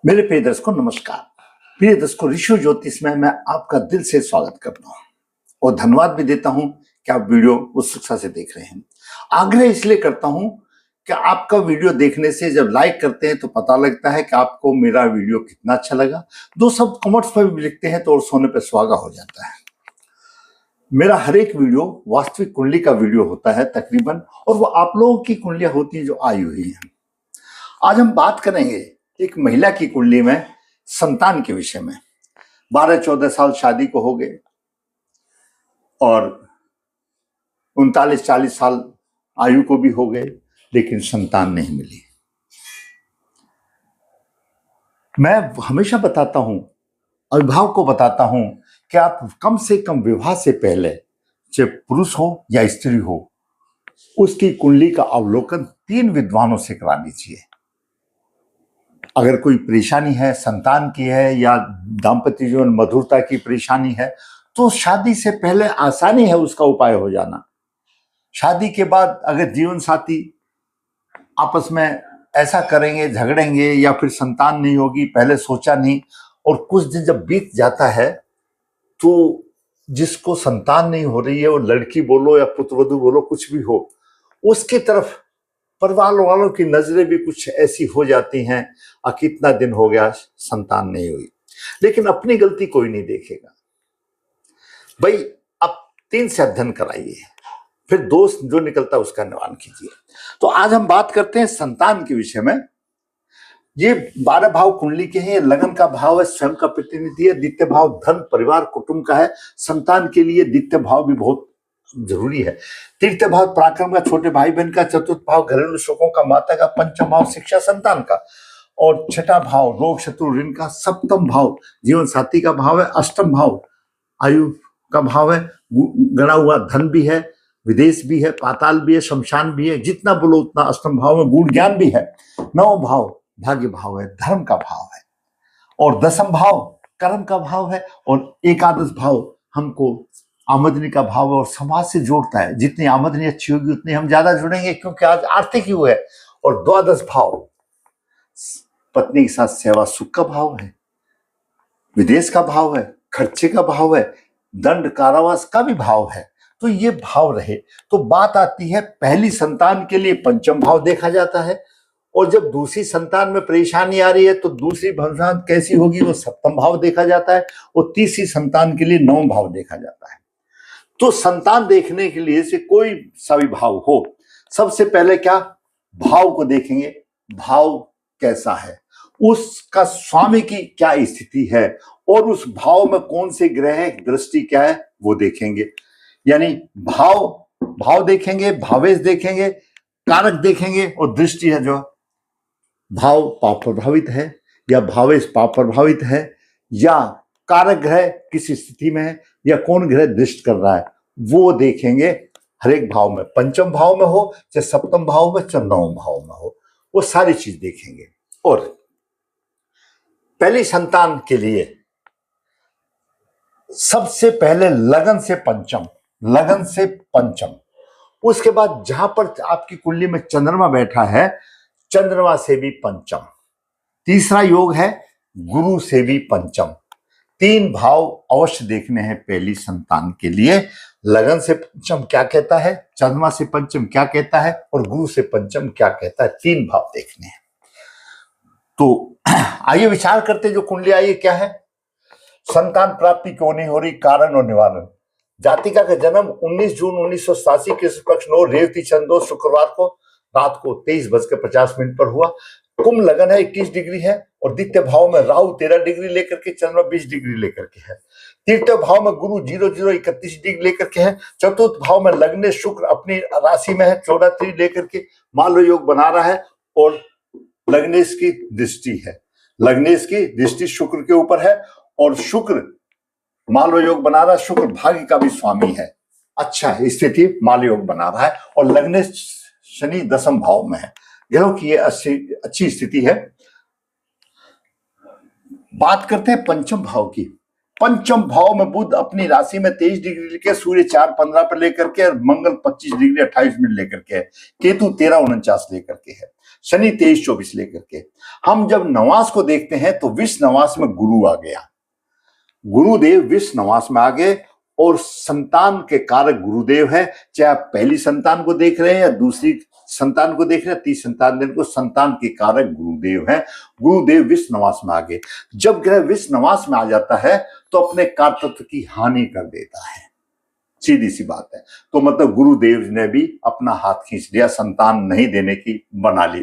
मेरे प्रिय दर्शकों नमस्कार। प्रिय दर्शकों, ऋषि ज्योतिष में मैं आपका दिल से स्वागत करता हूं और धन्यवाद भी देता हूं कि आप वीडियो उत्सुकता से देख रहे हैं। आग्रह इसलिए करता हूं कि आपका वीडियो देखने से जब लाइक करते हैं तो पता लगता है कि आपको मेरा वीडियो कितना अच्छा लगा। दो शब्द कमेंट्स पर भी लिखते हैं तो और सोने पर सुहागा हो जाता है। मेरा हर एक वीडियो वास्तविक कुंडली का वीडियो होता है तकरीबन, और वो आप लोगों की कुंडलियां होती हैं जो आई हुई हैं। आज हम बात करेंगे एक महिला की कुंडली में संतान के विषय में। 12-14 साल शादी को हो गए और 39-40 साल आयु को भी हो गए, लेकिन संतान नहीं मिली। मैं हमेशा बताता हूं, अभिभावक को बताता हूं कि आप कम से कम विवाह से पहले, चाहे पुरुष हो या स्त्री हो, उसकी कुंडली का अवलोकन 3 विद्वानों से करा लीजिए। अगर कोई परेशानी है, संतान की है या दाम्पत्य जीवन मधुरता की परेशानी है, तो शादी से पहले आसानी है उसका उपाय हो जाना। शादी के बाद अगर जीवन साथी आपस में ऐसा करेंगे, झगड़ेंगे या फिर संतान नहीं होगी, पहले सोचा नहीं, और कुछ दिन जब बीत जाता है तो जिसको संतान नहीं हो रही है, वो लड़की बोलो या पुत्रवधू बोलो, कुछ भी हो, उसकी तरफ परिवार वालों की नजरें भी कुछ ऐसी हो जाती हैं, कितना दिन हो गया संतान नहीं हुई। लेकिन अपनी गलती कोई नहीं देखेगा भाई। अब 3 से अध्ययन कराइए, फिर दोष जो निकलता है उसका निवारण कीजिए। तो आज हम बात करते हैं संतान के विषय में। ये 12 भाव कुंडली के हैं। लगन का भाव है, स्वयं का प्रतिनिधि है। द्वितीय भाव धन परिवार कुटुंब का है। संतान के लिए द्वितीय भाव भी बहुत जरूरी है। तृतीय भाव पराक्रम का, छोटे भाई बहन का। चतुर्थ भाव घरेलू सुखों का, माता का। पंचम भाव शिक्षा संतान का, और छठा भाव रोग शत्रु ऋण का। सप्तम भाव जीवन साथी का भाव है। अष्टम भाव आयु का भाव है। गणा हुआ धन भी है, विदेश भी है, पाताल भी है, शमशान भी है। जितना बोलो उतना। अष्टम भाव में गुण ज्ञान भी है। 9 भाव भाग्य भाव है, धर्म का भाव है। और 10म भाव कर्म का भाव है। और एकादश भाव हमको आमदनी का भाव है और समाज से जोड़ता है। जितनी आमदनी अच्छी होगी उतनी हम ज्यादा जुड़ेंगे, क्योंकि आज आर्थिक युग है। और द्वादश भाव पत्नी के साथ सेवा सुख का भाव है, विदेश का भाव है, खर्चे का भाव है, दंड कारावास का भी भाव है। तो ये भाव रहे तो बात आती है पहली संतान के लिए पंचम भाव देखा जाता है, और जब दूसरी संतान में परेशानी आ रही है तो दूसरी संतान कैसी होगी वो सप्तम भाव देखा जाता है, और तीसरी संतान के लिए 9वां भाव देखा जाता है। तो संतान देखने के लिए से कोई सा भी भाव हो, सबसे पहले क्या भाव को देखेंगे। भाव कैसा है, उसका स्वामी की क्या स्थिति है, और उस भाव में कौन से ग्रह दृष्टि क्या है वो देखेंगे। यानी भाव देखेंगे, भावेश देखेंगे, कारक देखेंगे, और दृष्टि है जो भाव पाप प्रभावित है या भावेश पाप प्रभावित है, या कारक ग्रह किस स्थिति में है, या कौन ग्रह दृष्ट कर रहा है, वो देखेंगे। हर एक भाव में, पंचम भाव में हो चाहे सप्तम भाव में चाहे 9वें भाव में हो, वो सारी चीज देखेंगे। और पहली संतान के लिए सबसे पहले लगन से पंचम, लगन से पंचम। उसके बाद जहां पर आपकी कुंडली में चंद्रमा बैठा है, चंद्रमा से भी पंचम। तीसरा योग है गुरु से भी पंचम। 3 भाव अवश्य देखने हैं पहली संतान के लिए। लगन से पंचम क्या कहता है, चंद्रमा से पंचम क्या कहता है, और गुरु से पंचम क्या कहता है। 3 भाव देखने हैं। तो आइए विचार करते जो कुंडली आई क्या है। संतान प्राप्ति क्यों नहीं हो रही, कारण और निवारण। जातिका का जन्म 19 जून 1987 कृष्ण पक्ष 9 रेवती चंद्र शुक्रवार को रात को 23:50 पर हुआ। कुंभ लगन है, 21 डिग्री है, और द्वितीय भाव में राहु 13 डिग्री लेकर के, चंद्रमा 20 डिग्री लेकर के है। तृतीय भाव में गुरु 0031 डिग्री लेकर के है। चतुर्थ भाव में लग्न शुक्र अपनी राशि में है 14 लेकर के, मालव योग बना रहा है, और लग्नेश की दृष्टि है। लग्नेश की दृष्टि शुक्र के ऊपर है, और शुक्र मालव योग बना रहा है। शुक्र भाग्य का भी स्वामी है, अच्छा स्थिति मालव योग बना रहा है, और लग्नेश शनि 10म भाव में है। ग्रहों की ये अच्छी स्थिति है। बात करते हैं पंचम भाव की। पंचम भाव में बुध अपनी राशि में 23 डिग्री लेकर, सूर्य 4:15 पर लेकर के, और मंगल 25 डिग्री 28 मिनट लेकर के है, केतु 13:49 लेकर के है, शनि 23:24 लेकर के। हम जब नवास को देखते हैं तो विष नवास में गुरु आ गया, गुरुदेव विष नवास में आ गए, और संतान के कारक गुरुदेव है। चाहे आप पहली संतान को देख रहे हैं या दूसरी संतान को देख रहे हैं, तीसरी संतान देने को, संतान के कारक गुरुदेव हैं। गुरुदेव विष नवास में आ गए। जब ग्रह विष नवास में आ जाता है तो अपने कारतत्व की हानि कर देता है, सीधी सी बात है। तो मतलब गुरुदेव ने भी अपना हाथ खींच लिया, संतान नहीं देने की बना ली।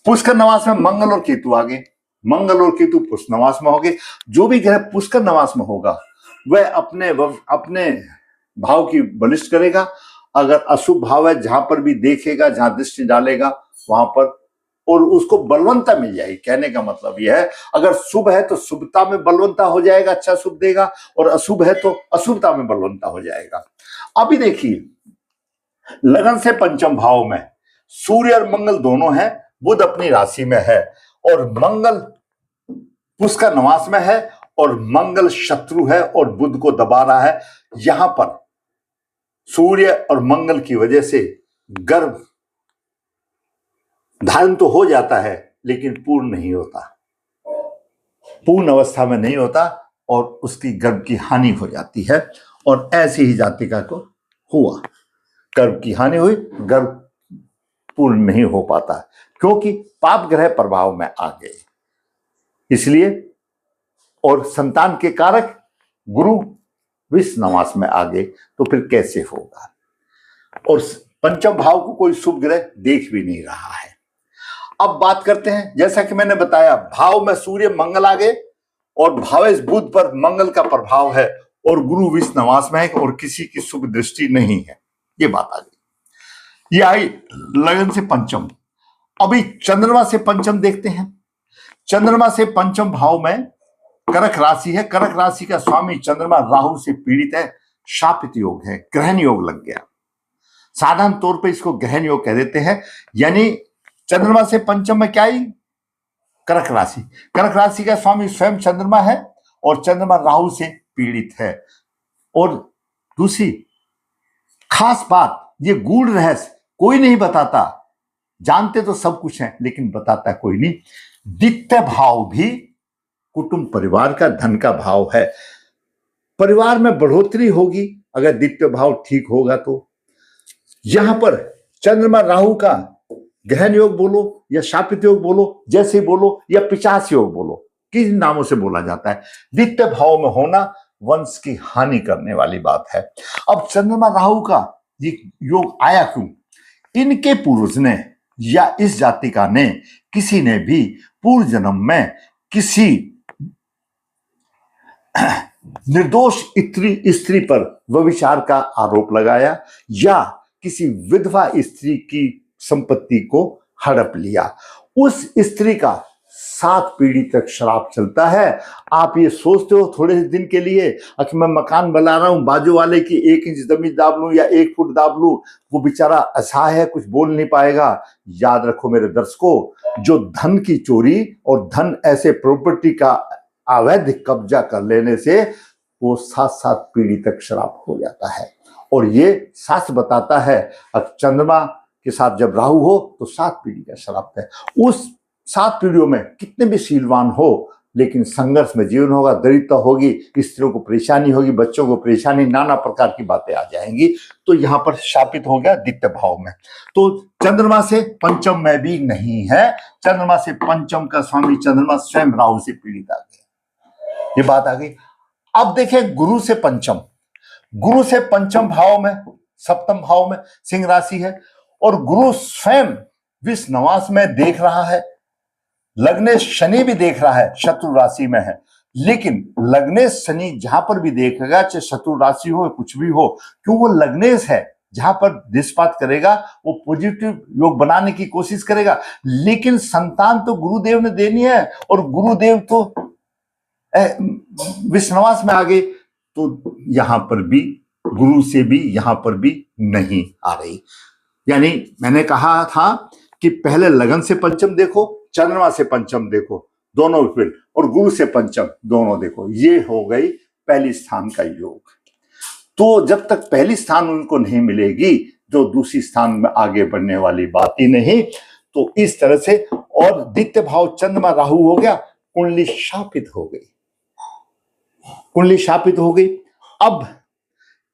पुष्कर नवास में मंगल और केतु आ गए, मंगल और केतु पुष्कर नवास में हो गए। जो भी ग्रह पुष्कर नवास में होगा वह अपने भाव की बलिष्ठ करेगा। अगर अशुभ भाव है, जहां पर भी देखेगा, जहां दृष्टि डालेगा वहां पर, और उसको बलवंता मिल जाएगी। कहने का मतलब यह है, अगर शुभ है तो शुभता में बलवंता हो जाएगा, अच्छा शुभ देगा, और अशुभ है तो अशुभता में बलवंता हो जाएगा। अभी देखिए, लगन से पंचम भाव में सूर्य और मंगल दोनों हैं, बुध अपनी राशि में है, और मंगल पुष्कर नवास में है, और मंगल शत्रु है और बुध को दबा रहा है। यहां पर सूर्य और मंगल की वजह से गर्भ धारण तो हो जाता है, लेकिन पूर्ण नहीं होता, पूर्ण अवस्था में नहीं होता, और उसकी गर्भ की हानि हो जाती है। और ऐसी ही जातिका को हुआ, गर्भ की हानि हुई, गर्भ पूर्ण नहीं हो पाता, क्योंकि पाप ग्रह प्रभाव में आ गए इसलिए। और संतान के कारक गुरु विष नवास में आ गए, तो फिर कैसे होगा। और पंचम भाव को कोई शुभ ग्रह देख भी नहीं रहा है। अब बात करते हैं, जैसा कि मैंने बताया, भाव में सूर्य मंगल आ गए, और भावेश बुध पर मंगल का प्रभाव है, और गुरु विष नवास में है, और किसी की शुभ दृष्टि नहीं है। ये बात आ गई। ये आई लगन से पंचम। अभी चंद्रमा से पंचम देखते हैं। चंद्रमा से पंचम भाव में करक राशि है। करक राशि का स्वामी चंद्रमा राहु से पीड़ित है, शापित योग है, ग्रहण योग लग गया। साधारण तौर पे इसको ग्रहण योग कह देते हैं। यानी चंद्रमा से पंचम में क्या आई, करक राशि। करक राशि का स्वामी स्वयं चंद्रमा है, और चंद्रमा राहु से पीड़ित है। और दूसरी खास बात, ये गूढ़ रहस्य कोई नहीं बताता, जानते तो सब कुछ है लेकिन बताता कोई नहीं। द्वितीय भाव भी कुटुंब परिवार का, धन का भाव है। परिवार में बढ़ोतरी होगी अगर द्वितीय भाव ठीक होगा तो। यहां पर चंद्रमा राहु का गहन योग बोलो या शापित योग बोलो, जैसे बोलो, या पिचास योग बोलो, किन नामों से बोला जाता है, द्वितीय भाव में होना वंश की हानि करने वाली बात है। अब चंद्रमा राहु का ये योग आया क्यों? इनके पूर्वज ने या इस जातिका ने, किसी ने भी पूर्व जन्म में किसी निर्दोष स्त्री पर व्यभिचार का आरोप लगाया, या किसी विधवा स्त्री की संपत्ति को हड़प लिया। उस स्त्री का 7 पीढ़ी तक श्राप चलता है। आप ये सोचते हो थोड़े दिन के लिए कि मैं मकान बना रहा हूं, बाजू वाले की 1 इंच जमीन दाब लूं या 1 फुट दाब लूं, वो बेचारा असहाय है, कुछ बोल नहीं पाएगा। याद रखो मेरे दर्शकों, जो धन की चोरी और धन ऐसे प्रॉपर्टी का अवैध कब्जा कर लेने से वो 7 पीढ़ी तक श्राप हो जाता है। और ये शास्त्र बताता है, अब चंद्रमा के साथ जब राहु हो तो 7 पीढ़ी का श्राप है। उस 7 पीढ़ियों में कितने भी शीलवान हो, लेकिन संघर्ष में जीवन होगा, दरिद्रता होगी, स्त्रियों को परेशानी होगी, बच्चों को परेशानी, नाना प्रकार की बातें आ जाएंगी। तो यहाँ पर शापित हो गया द्वितीय भाव में। तो चंद्रमा से पंचम में भी नहीं है। चंद्रमा से पंचम का स्वामी चंद्रमा स्वयं राहु से पीड़ित आ गया, ये बात आ गई। अब देखें गुरु से पंचम। गुरु से पंचम भाव में, सप्तम भाव में सिंह राशि है, और गुरु स्वयं विष नवास में देख रहा है। लग्नेश शनि भी देख रहा है, शत्रु राशि में है। लेकिन लग्नेश शनि जहां पर भी देखेगा, चाहे शत्रु राशि हो कुछ भी हो, क्यों वो लग्नेश है, जहां पर दृष्टिपात करेगा वो पॉजिटिव योग बनाने की कोशिश करेगा। लेकिन संतान तो गुरुदेव ने देनी है, और गुरुदेव तो विष नवास में आ गए, तो यहां पर भी गुरु से भी यहां पर भी नहीं आ रही। यानी मैंने कहा था कि पहले लगन से पंचम देखो, चंद्रमा से पंचम देखो, दोनों विपरीत, और गुरु से पंचम दोनों देखो, ये हो गई पहली स्थान का योग। तो जब तक पहली स्थान उनको नहीं मिलेगी, जो दूसरी स्थान में आगे बढ़ने वाली बात ही नहीं। तो इस तरह से, और द्वितीय भाव चंद्रमा राहु हो गया, कुंडली शापित हो गई, कुंडली शापित हो गई। अब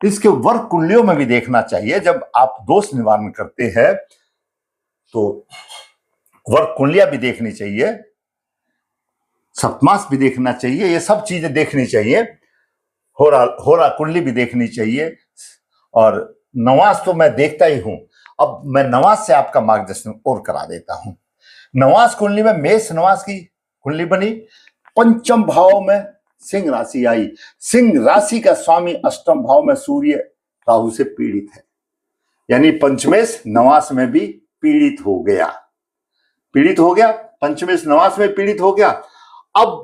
इसके वर्ग कुंडलियों में भी देखना चाहिए, जब आप दोष निवारण करते हैं तो वर्ग कुंडलियां भी देखनी चाहिए, सप्तमास भी देखना चाहिए, ये सब चीजें देखनी चाहिए, होरा कुंडली भी देखनी चाहिए, और नवास तो मैं देखता ही हूं। अब मैं नवास से आपका मार्गदर्शन और करा देता हूं। नवास कुंडली में मेष नवास की कुंडली बनी, पंचम भाव में सिंह राशि आई। सिंह राशि का स्वामी अष्टम भाव में सूर्य राहु से पीड़ित है, यानी पंचमेश नवास में भी पीड़ित हो गया, पीड़ित हो गया, पंचमेश नवास में पीड़ित हो गया। अब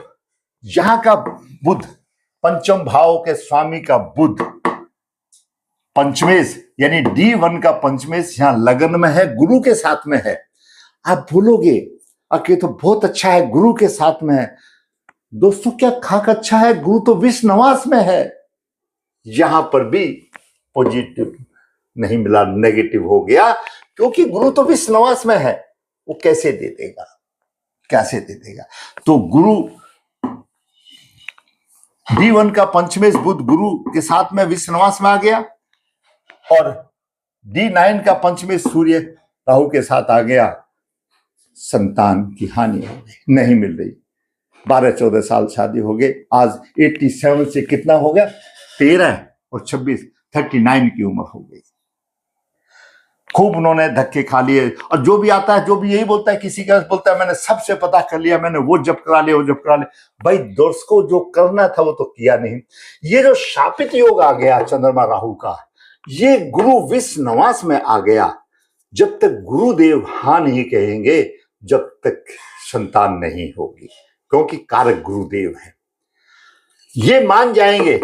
यहां का बुध, पंचम भाव के स्वामी का बुध पंचमेश यानी D1 का पंचमेश यहां लगन में है, गुरु के साथ में है। आप भूलोगे अके तो बहुत अच्छा है, गुरु के साथ में है। दोस्तों क्या खाक अच्छा है, गुरु तो विष नवास में है। यहां पर भी पॉजिटिव नहीं मिला, नेगेटिव हो गया, क्योंकि गुरु तो विष नवास में है। वो कैसे दे देगा, कैसे दे देगा? तो गुरु D1 का पंचमेश बुध गुरु के साथ में विष नवास में आ गया, और D9 का पंचमेश सूर्य राहु के साथ आ गया। संतान की हानि हो गई, नहीं मिल रही। 12-14 साल शादी हो गए, आज 87 से कितना हो गया, 13 और 26, 39 की उम्र हो गई। खूब उन्होंने धक्के खा लिए, और जो भी आता है, जो भी यही बोलता है, किसी का बोलता है मैंने सबसे पता कर लिया, मैंने वो जब करा लिया, वो जब करा लिया। भाई दर्शकों जो करना था वो तो किया नहीं। ये जो शापित योग आ गया चंद्रमा राहु का, ये गुरु विष नवास में आ गया। जब तक गुरुदेव हाँ नहीं कहेंगे, जब तक संतान नहीं होगी, क्योंकि कारक गुरुदेव है। ये मान जाएंगे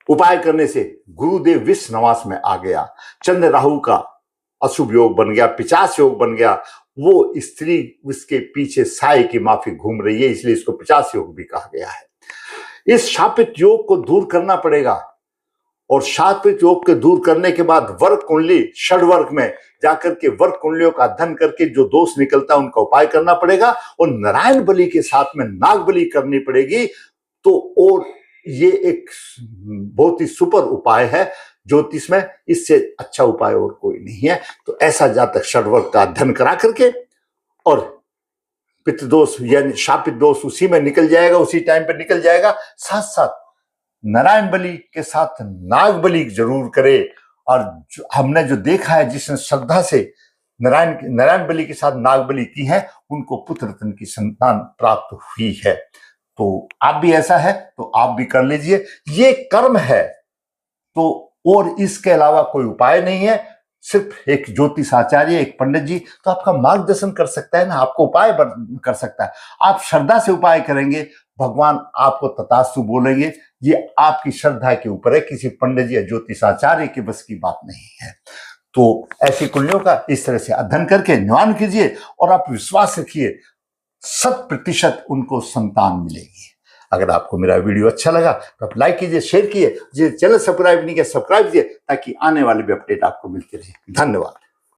उपाय करने से, गुरुदेव विष नवास में आ गया, चंद्र राहु का अशुभ योग बन गया, पिचास योग बन गया। वो स्त्री उसके पीछे साय की माफी घूम रही है, इसलिए इसको पिचास योग भी कहा गया है। इस शापित योग को दूर करना पड़ेगा, और शापित योग के दूर करने के बाद वर्ग कुंडली षडवर्ग में जाकर के वर्ग कुंडलियों का अध्ययन करके जो दोष निकलता है उनका उपाय करना पड़ेगा, और नारायण बलि के साथ में नाग बलि करनी पड़ेगी। तो और ये एक बहुत ही सुपर उपाय है ज्योतिष में, इससे अच्छा उपाय और कोई नहीं है। तो ऐसा जातक षडवर्ग का अध्ययन करा करके, और पितृदोष यानी शापित दोष उसी में निकल जाएगा, उसी टाइम पे निकल जाएगा। साथ साथ नारायण बलि के साथ नाग बलि जरूर करे। और हमने जो देखा है, जिसने श्रद्धा से नारायण बलि के साथ नाग बलि की है, उनको पुत्र रत्न की संतान प्राप्त हुई है। तो आप भी ऐसा है तो आप भी कर लीजिए, ये कर्म है। तो और इसके अलावा कोई उपाय नहीं है। सिर्फ एक ज्योतिष आचार्य, एक पंडित जी तो आपका मार्गदर्शन कर सकता है ना, आपको उपाय कर सकता है। आप श्रद्धा से उपाय करेंगे, भगवान आपको तथास्तु बोलेंगे। ये आपकी श्रद्धा के ऊपर है, किसी पंडित जी या ज्योतिष आचार्य के बस की बात नहीं है। तो ऐसी कुंडलियों का इस तरह से अध्ययन करके निवारण कीजिए, और आप विश्वास रखिए 100% उनको संतान मिलेगी। अगर आपको मेरा वीडियो अच्छा लगा तो आप लाइक कीजिए, शेयर कीजिए, चैनल सब्सक्राइब नहीं किया सब्सक्राइब कीजिए, ताकि आने वाले भी अपडेट आपको मिलते रहे। धन्यवाद।